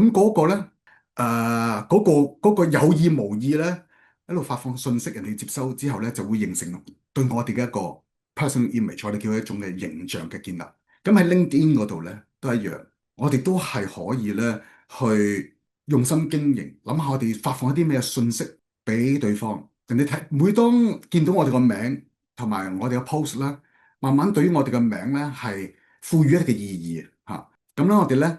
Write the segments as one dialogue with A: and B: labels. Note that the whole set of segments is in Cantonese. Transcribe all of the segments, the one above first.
A: 咁嗰個咧，嗰個有意無意咧，一路發放信息，人哋接收之後咧，就會形成對我哋嘅一個 personal image，我哋叫一種嘅形象嘅建立。咁喺 LinkedIn 嗰度咧，都一樣，我哋都係可以咧去用心經營，諗下我哋發放一啲咩信息俾對方。人哋睇，每當見到我哋個名同埋我哋嘅 post 啦，慢慢對於我哋嘅名咧係賦予一啲嘅意義嚇。咁咧，我哋咧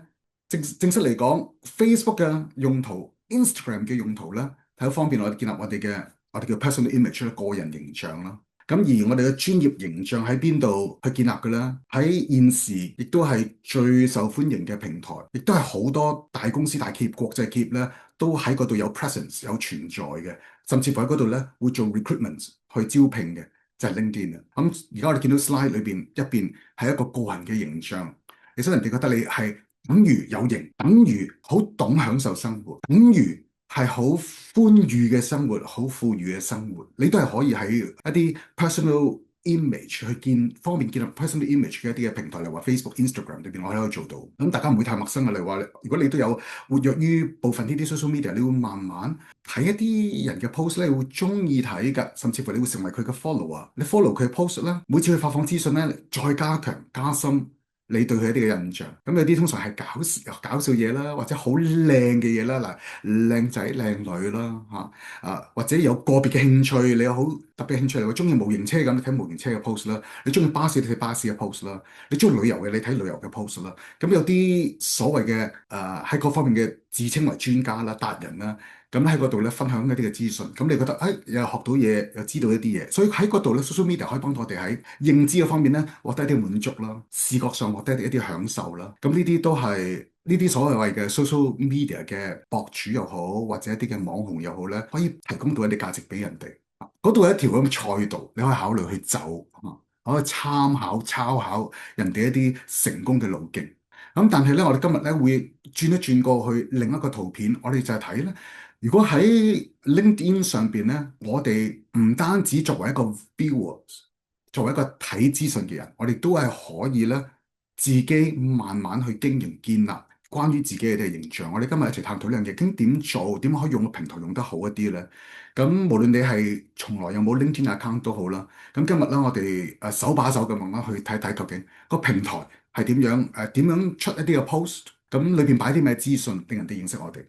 A: 正式嚟講，Facebook 嘅用途、Instagram 嘅用途咧，係好方便我哋建立我哋叫 personal image 咧，個人形象啦。咁而我哋嘅專業形象喺邊度去建立嘅咧？喺現時亦都係最受歡迎嘅平台，亦都係好多大公司、大企業、國際企業咧，都喺嗰度有 presence 有存在嘅，甚至乎喺嗰度咧會做 recruitment 去招聘嘅，就係 LinkedIn 啊。咁而家我哋見到 slide 裏邊一邊係一個個人嘅形象，其實人哋覺得你係等於有型，等於好懂享受生活，等於係好寬裕嘅生活，好富裕嘅生活，你都係可以喺一啲 personal image 去方便建立 personal image 嘅一啲嘅平台，例如話 Facebook、Instagram 裏邊，我喺度做到。咁大家唔會太陌生嘅，例如話，如果你都有活躍於部分呢啲 social media，你會慢慢睇一啲人嘅 post 咧，你會中意睇㗎，甚至乎你會成為佢嘅 follower。你 follow 佢嘅 post 咧，每次佢發放資訊咧，再加強加深你對佢一啲嘅印象。咁有啲通常係搞笑嘢啦，或者好靚嘅嘢啦，嗱，靚仔靚女啦嚇，或者有個別嘅興趣，你有好特別興趣，你中意模型車咁，你睇模型車嘅 post 啦；你中意巴士，你睇巴士嘅 post 啦；你中意旅遊嘅，你睇旅遊嘅 post 啦。咁有啲所謂嘅喺各方面嘅自稱為專家啦、達人啦。咁喺嗰度咧分享一啲嘅資訊，咁你覺得又學到嘢，又知道一啲嘢，所以喺嗰度咧 social media 可以幫到我哋喺認知嘅方面咧獲得一啲滿足啦，視覺上獲得一啲享受啦。咁呢啲都係呢啲所謂嘅 social media 嘅博主又好，或者一啲嘅網紅又好咧，可以提供到一啲價值俾人哋。嗰度有一條咁嘅賽道，你可以考慮去走，可以參考抄考人哋一啲成功嘅路徑。咁但係咧，我哋今日咧會轉一轉過去另一個圖片，我哋就係睇咧。如果喺 LinkedIn 上邊咧，我哋唔單止作為一個 viewer，作為一個睇資訊嘅人，我哋都係可以咧自己慢慢去經營建立關於自己嘅形象。我哋今日一齊探討呢樣嘢，究竟點做，點可以用個平台用得好一啲咧？咁無論你係從來有冇 LinkedIn account 都好啦。咁今日咧，我哋手把手咁慢慢去睇睇究竟個平台係點樣點樣出一啲嘅 post，咁裏邊擺啲咩資訊令人哋認識我哋。